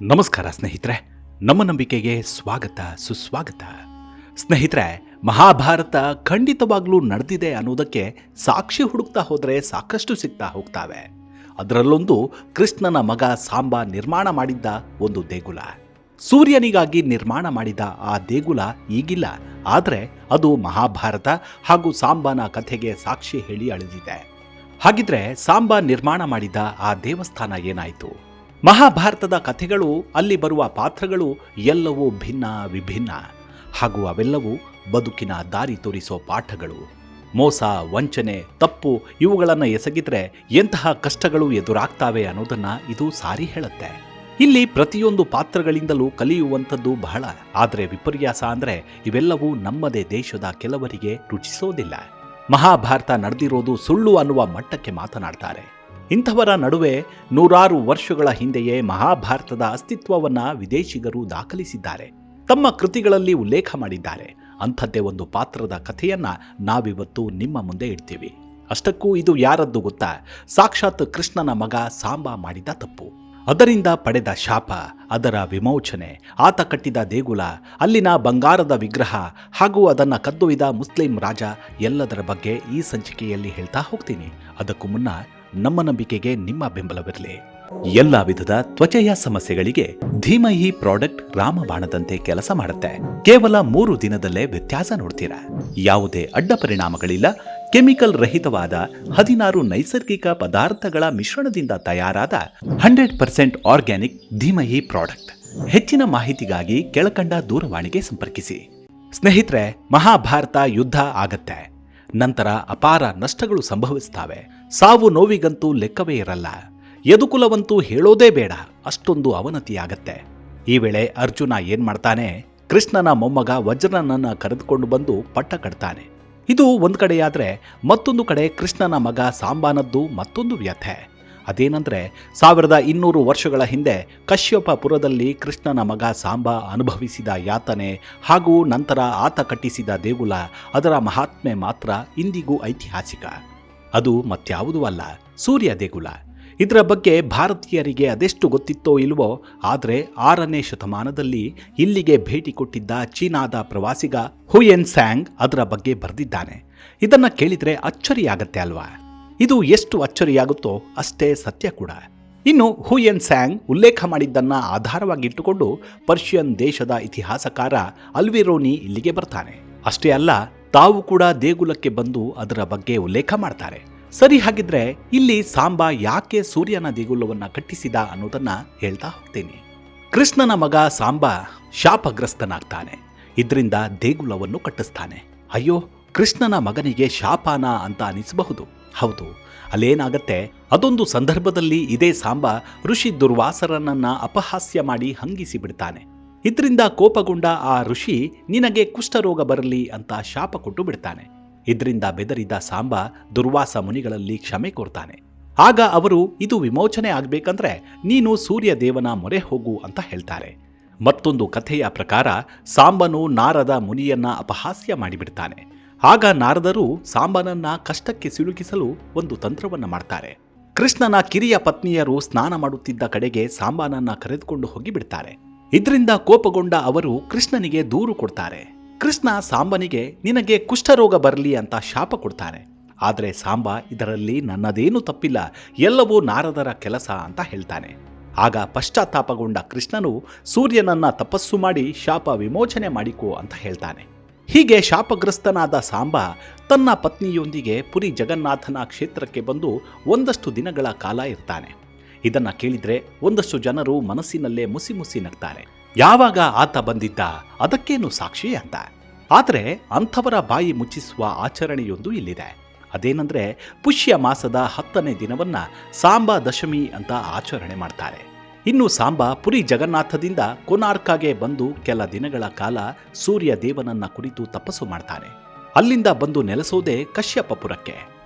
ನಮಸ್ಕಾರ ಸ್ನೇಹಿತರೆ, ನಮ್ಮ ನಂಬಿಕೆಗೆ ಸ್ವಾಗತ ಸುಸ್ವಾಗತ. ಸ್ನೇಹಿತರೆ, ಮಹಾಭಾರತ ಖಂಡಿತವಾಗ್ಲೂ ನಡೆದಿದೆ ಅನ್ನೋದಕ್ಕೆ ಸಾಕ್ಷಿ ಹುಡುಕ್ತಾ ಹೋದರೆ ಸಾಕಷ್ಟು ಸಿಗ್ತಾ ಹೋಗ್ತಾವೆ. ಅದರಲ್ಲೊಂದು ಕೃಷ್ಣನ ಮಗ ಸಾಂಬ ನಿರ್ಮಾಣ ಮಾಡಿದ್ದ ಒಂದು ದೇಗುಲ. ಸೂರ್ಯನಿಗಾಗಿ ನಿರ್ಮಾಣ ಮಾಡಿದ ಆ ದೇಗುಲ ಈಗಿಲ್ಲ, ಆದರೆ ಅದು ಮಹಾಭಾರತ ಹಾಗೂ ಸಾಂಬನ ಕಥೆಗೆ ಸಾಕ್ಷಿ ಹೇಳಿ ಅಳೆದಿದೆ. ಹಾಗಿದ್ರೆ ಸಾಂಬ ನಿರ್ಮಾಣ ಮಾಡಿದ ಆ ದೇವಸ್ಥಾನ ಏನಾಯಿತು? ಮಹಾಭಾರತದ ಕಥೆಗಳು, ಅಲ್ಲಿ ಬರುವ ಪಾತ್ರಗಳು ಎಲ್ಲವೂ ಭಿನ್ನ ವಿಭಿನ್ನ, ಹಾಗೂ ಅವೆಲ್ಲವೂ ಬದುಕಿನ ದಾರಿ ತೋರಿಸೋ ಪಾಠಗಳು. ಮೋಸ, ವಂಚನೆ, ತಪ್ಪು ಇವುಗಳನ್ನು ಎಸಗಿದ್ರೆ ಎಂತಹ ಕಷ್ಟಗಳು ಎದುರಾಗ್ತಾವೆ ಅನ್ನೋದನ್ನ ಇದು ಸಾರಿ ಹೇಳುತ್ತೆ. ಇಲ್ಲಿ ಪ್ರತಿಯೊಂದು ಪಾತ್ರಗಳಿಂದಲೂ ಕಲಿಯುವಂಥದ್ದು ಬಹಳ. ಆದರೆ ವಿಪರ್ಯಾಸ ಅಂದರೆ ಇವೆಲ್ಲವೂ ನಮ್ಮದೇ ದೇಶದ ಕೆಲವರಿಗೆ ರುಚಿಸೋದಿಲ್ಲ. ಮಹಾಭಾರತ ನಡೆದಿರೋದು ಸುಳ್ಳು ಅನ್ನುವ ಮಟ್ಟಕ್ಕೆ ಮಾತನಾಡ್ತಾರೆ. ಇಂಥವರ ನಡುವೆ ನೂರಾರು ವರ್ಷಗಳ ಹಿಂದೆಯೇ ಮಹಾಭಾರತದ ಅಸ್ತಿತ್ವವನ್ನು ವಿದೇಶಿಗರು ದಾಖಲಿಸಿದ್ದಾರೆ, ತಮ್ಮ ಕೃತಿಗಳಲ್ಲಿ ಉಲ್ಲೇಖ ಮಾಡಿದ್ದಾರೆ. ಅಂಥದ್ದೇ ಒಂದು ಪಾತ್ರದ ಕಥೆಯನ್ನ ನಾವಿವತ್ತು ನಿಮ್ಮ ಮುಂದೆ ಇಡ್ತೀವಿ. ಅಷ್ಟಕ್ಕೂ ಇದು ಯಾರದ್ದು ಗೊತ್ತಾ? ಸಾಕ್ಷಾತ್ ಕೃಷ್ಣನ ಮಗ ಸಾಂಬ ಮಾಡಿದ ತಪ್ಪು, ಅದರಿಂದ ಪಡೆದ ಶಾಪ, ಅದರ ವಿಮೋಚನೆ, ಆತ ಕಟ್ಟಿದ ದೇಗುಲ, ಅಲ್ಲಿನ ಬಂಗಾರದ ವಿಗ್ರಹ ಹಾಗೂ ಅದನ್ನು ಕದ್ದೊಯ್ದ ಮುಸ್ಲಿಂ ರಾಜ, ಎಲ್ಲದರ ಬಗ್ಗೆ ಈ ಸಂಚಿಕೆಯಲ್ಲಿ ಹೇಳ್ತಾ ಹೋಗ್ತೀನಿ. ಅದಕ್ಕೂ ಮುನ್ನ ನಮ್ಮ ನಂಬಿಕೆಗೆ ನಿಮ್ಮ ಬೆಂಬಲವಿರಲಿ. ಎಲ್ಲ ವಿಧದ ತ್ವಚೆಯ ಸಮಸ್ಯೆಗಳಿಗೆ ಧೀಮಹಿ ಪ್ರಾಡಕ್ಟ್ ರಾಮಬಾಣದಂತೆ ಕೆಲಸ ಮಾಡುತ್ತೆ. ಕೇವಲ 3 ದಿನದಲ್ಲೇ ವ್ಯತ್ಯಾಸ ನೋಡ್ತೀರಾ. ಯಾವುದೇ ಅಡ್ಡ ಪರಿಣಾಮಗಳಿಲ್ಲ. ಕೆಮಿಕಲ್ ರಹಿತವಾದ 16 ನೈಸರ್ಗಿಕ ಪದಾರ್ಥಗಳ ಮಿಶ್ರಣದಿಂದ ತಯಾರಾದ 100% ಆರ್ಗ್ಯಾನಿಕ್ ಧೀಮಹಿ ಪ್ರಾಡಕ್ಟ್. ಹೆಚ್ಚಿನ ಮಾಹಿತಿಗಾಗಿ ಕೆಳಕಂಡ ದೂರವಾಣಿಗೆ ಸಂಪರ್ಕಿಸಿ. ಸ್ನೇಹಿತರೆ, ಮಹಾಭಾರತ ಯುದ್ಧ ಆಗತ್ತೆ. ನಂತರ ಅಪಾರ ನಷ್ಟಗಳು ಸಂಭವಿಸ್ತವೆ. ಸಾವು ನೋವಿಗಂತೂ ಲೆಕ್ಕವೇ ಇರಲ್ಲ. ಯದುಕುಲವಂತೂ ಹೇಳೋದೇ ಬೇಡ, ಅಷ್ಟೊಂದು ಅವನತಿಯಾಗತ್ತೆ. ಈ ವೇಳೆ ಅರ್ಜುನ ಏನ್ ಮಾಡ್ತಾನೆ? ಕೃಷ್ಣನ ಮೊಮ್ಮಗ ವಜ್ರನನ್ನ ಕರೆದುಕೊಂಡು ಬಂದು ಪಟ್ಟ ಕಟ್ತಾನೆ. ಇದು ಒಂದು ಕಡೆಯಾದ್ರೆ, ಮತ್ತೊಂದು ಕಡೆ ಕೃಷ್ಣನ ಮಗ ಸಾಂಬನದ್ದು ಮತ್ತೊಂದು ವ್ಯಥೆ. ಅದೇನಂದ್ರೆ, 1200 ವರ್ಷಗಳ ಹಿಂದೆ ಕಶ್ಯಪಪುರದಲ್ಲಿ ಕೃಷ್ಣನ ಮಗ ಸಾಂಬ ಅನುಭವಿಸಿದ ಯಾತನೆ ಹಾಗೂ ನಂತರ ಆತ ಕಟ್ಟಿಸಿದ ದೇಗುಲ, ಅದರ ಮಹಾತ್ಮೆ ಮಾತ್ರ ಇಂದಿಗೂ ಐತಿಹಾಸಿಕ. ಅದು ಮತ್ಯಾವುದೂ ಅಲ್ಲ, ಸೂರ್ಯ ದೇಗುಲ. ಇದರ ಬಗ್ಗೆ ಭಾರತೀಯರಿಗೆ ಅದೆಷ್ಟು ಗೊತ್ತಿತ್ತೋ ಇಲ್ವೋ, ಆದರೆ 6ನೇ ಶತಮಾನದಲ್ಲಿ ಇಲ್ಲಿಗೆ ಭೇಟಿ ಕೊಟ್ಟಿದ್ದ ಚೀನಾದ ಪ್ರವಾಸಿಗ ಹುಯೆನ್ ಸ್ಯಾಂಗ್ ಅದರ ಬಗ್ಗೆ ಬರೆದಿದ್ದಾನೆ. ಇದನ್ನ ಕೇಳಿದ್ರೆ ಅಚ್ಚರಿಯಾಗತ್ತೆ ಅಲ್ವಾ? ಇದು ಎಷ್ಟು ಅಚ್ಚರಿಯಾಗುತ್ತೋ ಅಷ್ಟೇ ಸತ್ಯ ಕೂಡ. ಇನ್ನು ಹುಯೆನ್ ಸ್ಯಾಂಗ್ ಉಲ್ಲೇಖ ಮಾಡಿದ್ದನ್ನ ಆಧಾರವಾಗಿಟ್ಟುಕೊಂಡು ಪರ್ಷಿಯನ್ ದೇಶದ ಇತಿಹಾಸಕಾರ ಅಲ್ವಿರೋನಿ ಇಲ್ಲಿಗೆ ಬರ್ತಾನೆ. ಅಷ್ಟೇ ಅಲ್ಲ, ತಾವು ಕೂಡ ದೇಗುಲಕ್ಕೆ ಬಂದು ಅದರ ಬಗ್ಗೆ ಉಲ್ಲೇಖ ಮಾಡ್ತಾರೆ. ಸರಿ, ಹಾಗಿದ್ರೆ ಇಲ್ಲಿ ಸಾಂಬ ಯಾಕೆ ಸೂರ್ಯನ ದೇಗುಲವನ್ನ ಕಟ್ಟಿಸಿದ ಅನ್ನೋದನ್ನ ಹೇಳ್ತಾ ಹೋಗ್ತೀನಿ. ಕೃಷ್ಣನ ಮಗ ಸಾಂಬ ಶಾಪಗ್ರಸ್ತನಾಗ್ತಾನೆ. ಇದರಿಂದ ದೇಗುಲವನ್ನು ಕಟ್ಟಿಸ್ತಾನೆ. ಅಯ್ಯೋ, ಕೃಷ್ಣನ ಮಗನಿಗೆ ಶಾಪಾನ ಅಂತ ಅನಿಸಬಹುದು. ಹೌದು, ಅಲ್ಲೇನಾಗತ್ತೆ, ಅದೊಂದು ಸಂದರ್ಭದಲ್ಲಿ ಇದೇ ಸಾಂಬ ಋಷಿ ದುರ್ವಾಸರನನ್ನ ಅಪಹಾಸ್ಯ ಮಾಡಿ ಹಂಗಿಸಿ ಬಿಡ್ತಾನೆ. ಇದರಿಂದ ಕೋಪಗೊಂಡ ಆ ಋಷಿ ನಿನಗೆ ಕುಷ್ಠರೋಗ ಬರಲಿ ಅಂತ ಶಾಪ ಕೊಟ್ಟು ಬಿಡ್ತಾನೆ. ಇದರಿಂದ ಬೆದರಿದ ಸಾಂಬ ದುರ್ವಾಸ ಮುನಿಗಳಲ್ಲಿ ಕ್ಷಮೆ ಕೋರ್ತಾನೆ. ಆಗ ಅವರು, ಇದು ವಿಮೋಚನೆ ಆಗ್ಬೇಕಂದ್ರೆ ನೀನು ಸೂರ್ಯ ದೇವನ ಮೊರೆ ಹೋಗು ಅಂತ ಹೇಳ್ತಾರೆ. ಮತ್ತೊಂದು ಕಥೆಯ ಪ್ರಕಾರ ಸಾಂಬನು ನಾರದ ಮುನಿಯನ್ನ ಅಪಹಾಸ್ಯ ಮಾಡಿಬಿಡ್ತಾನೆ. ಆಗ ನಾರದರು ಸಾಂಬನನ್ನ ಕಷ್ಟಕ್ಕೆ ಸಿಲುಕಿಸಲು ಒಂದು ತಂತ್ರವನ್ನ ಮಾಡ್ತಾರೆ. ಕೃಷ್ಣನ ಕಿರಿಯ ಪತ್ನಿಯರು ಸ್ನಾನ ಮಾಡುತ್ತಿದ್ದ ಕಡೆಗೆ ಸಾಂಬನನ್ನ ಕರೆದುಕೊಂಡು ಹೋಗಿಬಿಡ್ತಾರೆ. ಇದರಿಂದ ಕೋಪಗೊಂಡ ಅವರು ಕೃಷ್ಣನಿಗೆ ದೂರು ಕೊಡ್ತಾರೆ. ಕೃಷ್ಣ ಸಾಂಬನಿಗೆ ನಿನಗೆ ಕುಷ್ಠರೋಗ ಬರಲಿ ಅಂತ ಶಾಪ ಕೊಡ್ತಾನೆ. ಆದರೆ ಸಾಂಬ ಇದರಲ್ಲಿ ನನ್ನದೇನೂ ತಪ್ಪಿಲ್ಲ, ಎಲ್ಲವೂ ನಾರದರ ಕೆಲಸ ಅಂತ ಹೇಳ್ತಾನೆ. ಆಗ ಪಶ್ಚಾತ್ತಾಪಗೊಂಡ ಕೃಷ್ಣನು ಸೂರ್ಯನನ್ನ ತಪಸ್ಸು ಮಾಡಿ ಶಾಪ ವಿಮೋಚನೆ ಮಾಡಿಕೋ ಅಂತ ಹೇಳ್ತಾನೆ. ಹೀಗೆ ಶಾಪಗ್ರಸ್ತನಾದ ಸಾಂಬ ತನ್ನ ಪತ್ನಿಯೊಂದಿಗೆ ಪುರಿ ಜಗನ್ನಾಥನ ಕ್ಷೇತ್ರಕ್ಕೆ ಬಂದು ಒಂದಷ್ಟು ದಿನಗಳ ಕಾಲ ಇರ್ತಾನೆ. ಇದನ್ನ ಕೇಳಿದ್ರೆ ಒಂದಷ್ಟು ಜನರು ಮನಸ್ಸಿನಲ್ಲೇ ಮುಸಿ ಮುಸಿ ನಗ್ತಾರೆ. ಯಾವಾಗ ಆತ ಬಂದಿದ್ದ, ಅದಕ್ಕೇನು ಸಾಕ್ಷಿ ಅಂತ. ಆದರೆ ಅಂಥವರ ಬಾಯಿ ಮುಚ್ಚಿಸುವ ಆಚರಣೆಯೊಂದು ಇಲ್ಲಿದೆ. ಅದೇನೆಂದ್ರೆ, ಪುಷ್ಯ ಮಾಸದ 10ನೇ ದಿನವನ್ನ ಸಾಂಬ ದಶಮಿ ಅಂತ ಆಚರಣೆ ಮಾಡ್ತಾರೆ. ಇನ್ನು ಸಾಂಬ ಪುರಿ ಜಗನ್ನಾಥದಿಂದ ಕೊನಾರ್ಕಾಗೆ ಬಂದು ಕೆಲ ದಿನಗಳ ಕಾಲ ಸೂರ್ಯ ದೇವನನ್ನ ಕುರಿತು ತಪಸ್ಸು ಮಾಡ್ತಾನೆ. ಅಲ್ಲಿಂದ ಬಂದು ನೆಲೆಸೋದೇ ಕಶ್ಯಪಪುರಕ್ಕೆ.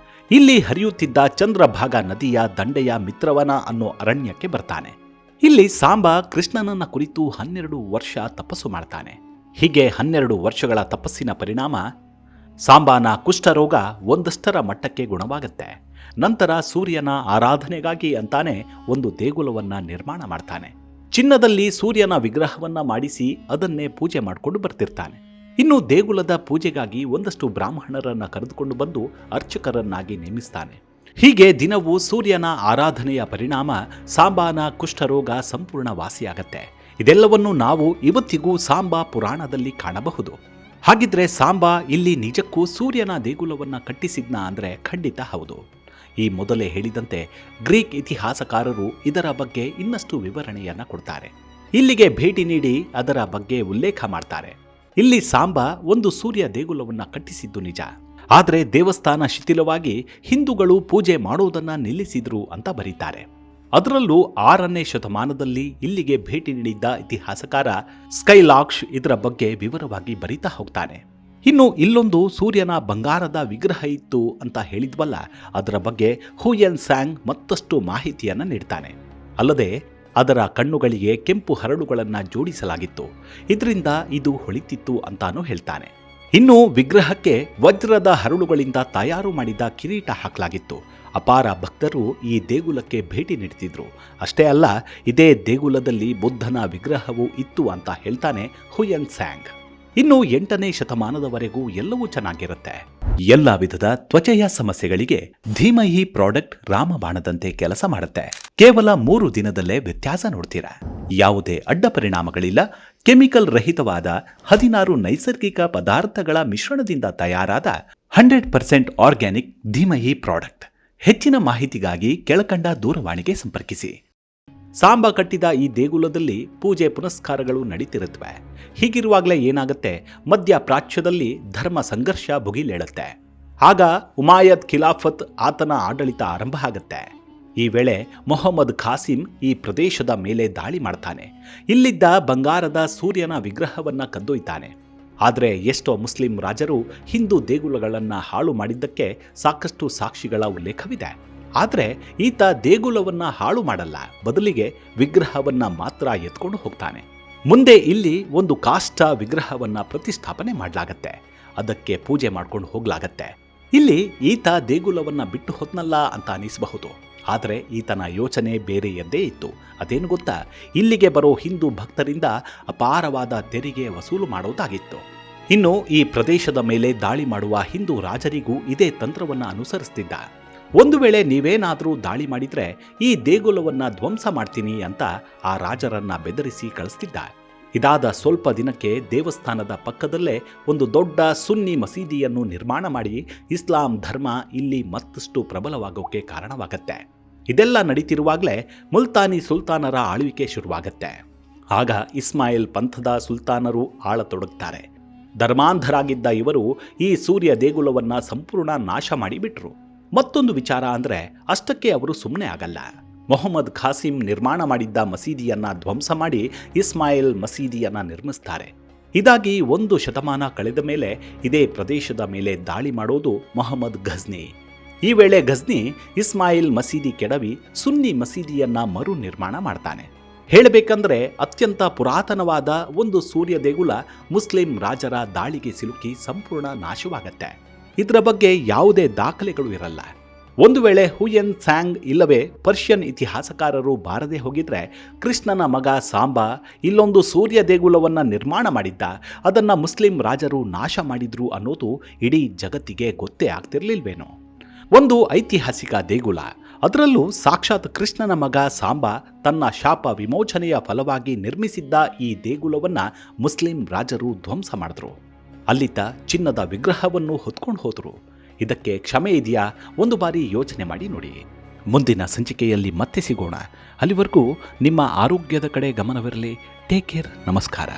ಇಲ್ಲಿ ಹರಿಯುತ್ತಿದ್ದ ಚಂದ್ರಭಾಗ ನದಿಯ ದಂಡೆಯ ಮಿತ್ರವನ ಅನ್ನೋ ಅರಣ್ಯಕ್ಕೆ ಬರ್ತಾನೆ. ಇಲ್ಲಿ ಸಾಂಬ ಕೃಷ್ಣನನ್ನ ಕುರಿತು 12 ವರ್ಷ ತಪಸ್ಸು ಮಾಡ್ತಾನೆ. ಹೀಗೆ 12 ವರ್ಷಗಳ ತಪಸ್ಸಿನ ಪರಿಣಾಮ ಸಾಂಬಾನ ಕುಷ್ಠರೋಗ ಒಂದಷ್ಟರ ಮಟ್ಟಕ್ಕೆ ಗುಣವಾಗುತ್ತೆ. ನಂತರ ಸೂರ್ಯನ ಆರಾಧನೆಗಾಗಿ ಅಂತಾನೆ ಒಂದು ದೇಗುಲವನ್ನ ನಿರ್ಮಾಣ ಮಾಡ್ತಾನೆ. ಚಿನ್ನದಲ್ಲಿ ಸೂರ್ಯನ ವಿಗ್ರಹವನ್ನ ಮಾಡಿಸಿ ಅದನ್ನೇ ಪೂಜೆ ಮಾಡಿಕೊಂಡು ಬರ್ತಿರ್ತಾನೆ. ಇನ್ನು ದೇಗುಲದ ಪೂಜೆಗಾಗಿ ಒಂದಷ್ಟು ಬ್ರಾಹ್ಮಣರನ್ನ ಕರೆದುಕೊಂಡು ಬಂದು ಅರ್ಚಕರನ್ನಾಗಿ ನೇಮಿಸ್ತಾನೆ. ಹೀಗೆ ದಿನವೂ ಸೂರ್ಯನ ಆರಾಧನೆಯ ಪರಿಣಾಮ ಸಾಂಬಾನ ಕುಷ್ಠರೋಗ ಸಂಪೂರ್ಣ ವಾಸಿಯಾಗತ್ತೆ. ಇದೆಲ್ಲವನ್ನು ನಾವು ಇವತ್ತಿಗೂ ಸಾಂಬಾ ಪುರಾಣದಲ್ಲಿ ಕಾಣಬಹುದು. ಹಾಗಿದ್ರೆ ಸಾಂಬಾ ಇಲ್ಲಿ ನಿಜಕ್ಕೂ ಸೂರ್ಯನ ದೇಗುಲವನ್ನ ಕಟ್ಟಿಸಿದ್ನ ಅಂದ್ರೆ ಖಂಡಿತ ಹೌದು. ಈ ಮೊದಲೇ ಹೇಳಿದಂತೆ ಗ್ರೀಕ್ ಇತಿಹಾಸಕಾರರು ಇದರ ಬಗ್ಗೆ ಇನ್ನಷ್ಟು ವಿವರಣೆಯನ್ನ ಕೊಡ್ತಾರೆ. ಇಲ್ಲಿಗೆ ಭೇಟಿ ನೀಡಿ ಅದರ ಬಗ್ಗೆ ಉಲ್ಲೇಖ ಮಾಡ್ತಾರೆ. ಇಲ್ಲಿ ಸಾಂಬಾ ಒಂದು ಸೂರ್ಯ ದೇಗುಲವನ್ನ ಕಟ್ಟಿಸಿದ್ದು ನಿಜ, ಆದರೆ ದೇವಸ್ಥಾನ ಶಿಥಿಲವಾಗಿ ಹಿಂದೂಗಳು ಪೂಜೆ ಮಾಡುವುದನ್ನ ನಿಲ್ಲಿಸಿದ್ರು ಅಂತ ಬರೀತಾರೆ. ಅದರಲ್ಲೂ 6ನೇ ಶತಮಾನದಲ್ಲಿ ಇಲ್ಲಿಗೆ ಭೇಟಿ ನೀಡಿದ್ದ ಇತಿಹಾಸಕಾರ ಸ್ಕೈಲಾಕ್ಸ್ ಇದರ ಬಗ್ಗೆ ವಿವರವಾಗಿ ಬರೀತಾ ಹೋಗ್ತಾನೆ. ಇನ್ನು ಇಲ್ಲೊಂದು ಸೂರ್ಯನ ಬಂಗಾರದ ವಿಗ್ರಹ ಇತ್ತು ಅಂತ ಹೇಳಿದ್ವಲ್ಲ, ಅದರ ಬಗ್ಗೆ ಹುಯೆನ್ ಸ್ಯಾಂಗ್ ಮತ್ತಷ್ಟು ಮಾಹಿತಿಯನ್ನ ನೀಡ್ತಾನೆ. ಅಲ್ಲದೆ ಅದರ ಕಣ್ಣುಗಳಿಗೆ ಕೆಂಪು ಹರಳುಗಳನ್ನು ಜೋಡಿಸಲಾಗಿತ್ತು, ಇದರಿಂದ ಇದು ಹೊಳಿತಿತ್ತು ಅಂತಾನೂ ಹೇಳ್ತಾನೆ. ಇನ್ನು ವಿಗ್ರಹಕ್ಕೆ ವಜ್ರದ ಹರಳುಗಳಿಂದ ತಯಾರು ಮಾಡಿದ ಕಿರೀಟ ಹಾಕಲಾಗಿತ್ತು. ಅಪಾರ ಭಕ್ತರು ಈ ದೇಗುಲಕ್ಕೆ ಭೇಟಿ ನೀಡುತ್ತಿದ್ರು. ಅಷ್ಟೇ ಅಲ್ಲ, ಇದೇ ದೇಗುಲದಲ್ಲಿ ಬುದ್ಧನ ವಿಗ್ರಹವೂ ಇತ್ತು ಅಂತ ಹೇಳ್ತಾನೆ ಹುಯೆನ್ ಸ್ಯಾಂಗ್. ಇನ್ನು 8ನೇ ಶತಮಾನದವರೆಗೂ ಎಲ್ಲವೂ ಚೆನ್ನಾಗಿರುತ್ತೆ. ಎಲ್ಲ ವಿಧದ ತ್ವಚೆಯ ಸಮಸ್ಯೆಗಳಿಗೆ ಧೀಮಹಿ ಪ್ರಾಡಕ್ಟ್ ರಾಮಬಾಣದಂತೆ ಕೆಲಸ ಮಾಡುತ್ತೆ. ಕೇವಲ 3 ದಿನದಲ್ಲೇ ವ್ಯತ್ಯಾಸ ನೋಡ್ತೀರಾ. ಯಾವುದೇ ಅಡ್ಡ ಪರಿಣಾಮಗಳಿಲ್ಲ. ಕೆಮಿಕಲ್ ರಹಿತವಾದ 16 ನೈಸರ್ಗಿಕ ಪದಾರ್ಥಗಳ ಮಿಶ್ರಣದಿಂದ ತಯಾರಾದ 100% ಆರ್ಗ್ಯಾನಿಕ್ ಧೀಮಹಿ ಪ್ರಾಡಕ್ಟ್. ಹೆಚ್ಚಿನ ಮಾಹಿತಿಗಾಗಿ ಕೆಳಕಂಡ ದೂರವಾಣಿಗೆ ಸಂಪರ್ಕಿಸಿ. ಸಾಂಬಾ ಕಟ್ಟಿದ ಈ ದೇಗುಲದಲ್ಲಿ ಪೂಜೆ ಪುನಸ್ಕಾರಗಳು ನಡೀತಿರುತ್ತವೆ. ಹೀಗಿರುವಾಗಲೇ ಏನಾಗುತ್ತೆ, ಮಧ್ಯ ಪ್ರಾಚ್ಯದಲ್ಲಿ ಧರ್ಮ ಸಂಘರ್ಷ ಭುಗಿಲೇಳುತ್ತೆ. ಆಗ ಉಮಾಯದ್ ಖಿಲಾಫತ್ ಆತನ ಆಡಳಿತ ಆರಂಭ ಆಗುತ್ತೆ. ಈ ವೇಳೆ ಮೊಹಮ್ಮದ್ ಖಾಸಿಂ ಈ ಪ್ರದೇಶದ ಮೇಲೆ ದಾಳಿ ಮಾಡ್ತಾನೆ. ಇಲ್ಲಿದ್ದ ಬಂಗಾರದ ಸೂರ್ಯನ ವಿಗ್ರಹವನ್ನ ಕದ್ದೊಯ್ತಾನೆ. ಆದರೆ ಎಷ್ಟೋ ಮುಸ್ಲಿಂ ರಾಜರು ಹಿಂದೂ ದೇಗುಲಗಳನ್ನು ಹಾಳು ಮಾಡಿದ್ದಕ್ಕೆ ಸಾಕಷ್ಟು ಸಾಕ್ಷಿಗಳ ಉಲ್ಲೇಖವಿದೆ. ಆದರೆ ಈತ ದೇಗುಲವನ್ನ ಹಾಳು ಮಾಡಲ್ಲ, ಬದಲಿಗೆ ವಿಗ್ರಹವನ್ನ ಮಾತ್ರ ಎತ್ಕೊಂಡು ಹೋಗ್ತಾನೆ. ಮುಂದೆ ಇಲ್ಲಿ ಒಂದು ಕಾಷ್ಟ ವಿಗ್ರಹವನ್ನ ಪ್ರತಿಷ್ಠಾಪನೆ ಮಾಡಲಾಗತ್ತೆ. ಅದಕ್ಕೆ ಪೂಜೆ ಮಾಡ್ಕೊಂಡು ಹೋಗ್ಲಾಗತ್ತೆ. ಇಲ್ಲಿ ಈತ ದೇಗುಲವನ್ನ ಬಿಟ್ಟು ಹೋದ್ನಲ್ಲ ಅಂತ ಅನಿಸಬಹುದು. ಆದರೆ ಈತನ ಯೋಚನೆ ಬೇರೆಯದ್ದೇ ಇತ್ತು. ಅದೇನು ಗೊತ್ತಾ, ಇಲ್ಲಿಗೆ ಬರೋ ಹಿಂದೂ ಭಕ್ತರಿಂದ ಅಪಾರವಾದ ತೆರಿಗೆ ವಸೂಲು ಮಾಡೋದಾಗಿತ್ತು. ಇನ್ನು ಈ ಪ್ರದೇಶದ ಮೇಲೆ ದಾಳಿ ಮಾಡುವ ಹಿಂದೂ ರಾಜರಿಗೂ ಇದೇ ತಂತ್ರವನ್ನ ಅನುಸರಿಸ್ತಿದ್ದ. ಒಂದು ವೇಳೆ ನೀವೇನಾದರೂ ದಾಳಿ ಮಾಡಿದ್ರೆ ಈ ದೇಗುಲವನ್ನ ಧ್ವಂಸ ಮಾಡ್ತೀನಿ ಅಂತ ಆ ರಾಜರನ್ನ ಬೆದರಿಸಿ ಕಳಿಸ್ತಿದ್ದ. ಇದಾದ ಸ್ವಲ್ಪ ದಿನಕ್ಕೆ ದೇವಸ್ಥಾನದ ಪಕ್ಕದಲ್ಲೇ ಒಂದು ದೊಡ್ಡ ಸುನ್ನಿ ಮಸೀದಿಯನ್ನು ನಿರ್ಮಾಣ ಮಾಡಿ ಇಸ್ಲಾಂ ಧರ್ಮ ಇಲ್ಲಿ ಮತ್ತಷ್ಟು ಪ್ರಬಲವಾಗೋಕೆ ಕಾರಣವಾಗತ್ತೆ. ಇದೆಲ್ಲ ನಡೀತಿರುವಾಗಲೇ ಮುಲ್ತಾನಿ ಸುಲ್ತಾನರ ಆಳ್ವಿಕೆ ಶುರುವಾಗತ್ತೆ. ಆಗ ಇಸ್ಮಾಯಿಲ್ ಪಂಥದ ಸುಲ್ತಾನರು ಆಳತೊಡಗ್ತಾರೆ. ಧರ್ಮಾಂಧರಾಗಿದ್ದ ಇವರು ಈ ಸೂರ್ಯ ದೇಗುಲವನ್ನ ಸಂಪೂರ್ಣ ನಾಶ ಮಾಡಿಬಿಟ್ರು. ಮತ್ತೊಂದು ವಿಚಾರ ಅಂದ್ರೆ, ಅಷ್ಟಕ್ಕೆ ಅವರು ಸುಮ್ಮನೆ ಆಗಲ್ಲ. ಮೊಹಮ್ಮದ್ ಖಾಸಿಂ ನಿರ್ಮಾಣ ಮಾಡಿದ್ದ ಮಸೀದಿಯನ್ನ ಧ್ವಂಸ ಮಾಡಿ ಇಸ್ಮಾಯಿಲ್ ಮಸೀದಿಯನ್ನ ನಿರ್ಮಿಸ್ತಾರೆ. ಇದಾಗಿ 1 ಶತಮಾನ ಕಳೆದ ಮೇಲೆ ಇದೇ ಪ್ರದೇಶದ ಮೇಲೆ ದಾಳಿ ಮಾಡೋದು ಮೊಹಮ್ಮದ್ ಘಜ್ನಿ. ಈ ವೇಳೆ ಘಜ್ನಿ ಇಸ್ಮಾಯಿಲ್ ಮಸೀದಿ ಕೆಡವಿ ಸುನ್ನಿ ಮಸೀದಿಯನ್ನ ಮರು ನಿರ್ಮಾಣ ಮಾಡ್ತಾನೆ. ಹೇಳಬೇಕಂದ್ರೆ ಅತ್ಯಂತ ಪುರಾತನವಾದ ಒಂದು ಸೂರ್ಯ ದೇಗುಲ ಮುಸ್ಲಿಂ ರಾಜರ ದಾಳಿಗೆ ಸಿಲುಕಿ ಸಂಪೂರ್ಣ ನಾಶವಾಗತ್ತೆ. ಇದರ ಬಗ್ಗೆ ಯಾವುದೇ ದಾಖಲೆಗಳು ಇರಲ್ಲ. ಒಂದು ವೇಳೆ ಹುಯೆನ್ ಸ್ಯಾಂಗ್ ಇಲ್ಲವೇ ಪರ್ಷಿಯನ್ ಇತಿಹಾಸಕಾರರು ಬಾರದೆ ಹೋಗಿದ್ರೆ, ಕೃಷ್ಣನ ಮಗ ಸಾಂಬಾ ಇಲ್ಲೊಂದು ಸೂರ್ಯ ದೇಗುಲವನ್ನ ನಿರ್ಮಾಣ ಮಾಡಿದ್ದ, ಅದನ್ನ ಮುಸ್ಲಿಂ ರಾಜರು ನಾಶ ಮಾಡಿದ್ರು ಅನ್ನೋದು ಇಡೀ ಜಗತ್ತಿಗೆ ಗೊತ್ತೇ ಆಗ್ತಿರ್ಲಿಲ್ವೇನೋ. ಒಂದು ಐತಿಹಾಸಿಕ ದೇಗುಲ, ಅದರಲ್ಲೂ ಸಾಕ್ಷಾತ್ ಕೃಷ್ಣನ ಮಗ ಸಾಂಬಾ ತನ್ನ ಶಾಪ ವಿಮೋಚನೆಯ ಫಲವಾಗಿ ನಿರ್ಮಿಸಿದ್ದ ಈ ದೇಗುಲವನ್ನ ಮುಸ್ಲಿಂ ರಾಜರು ಧ್ವಂಸ ಮಾಡಿದ್ರು. ಅಲ್ಲಿದ್ದ ಚಿನ್ನದ ವಿಗ್ರಹವನ್ನು ಹೊತ್ಕೊಂಡು ಹೋದರು. ಇದಕ್ಕೆ ಕ್ಷಮೆ ಇದೆಯಾ? ಒಂದು ಬಾರಿ ಯೋಚನೆ ಮಾಡಿ ನೋಡಿ. ಮುಂದಿನ ಸಂಚಿಕೆಯಲ್ಲಿ ಮತ್ತೆ ಸಿಗೋಣ. ಅಲ್ಲಿವರೆಗೂ ನಿಮ್ಮ ಆರೋಗ್ಯದ ಕಡೆ ಗಮನವಿರಲಿ. Take care. ನಮಸ್ಕಾರ.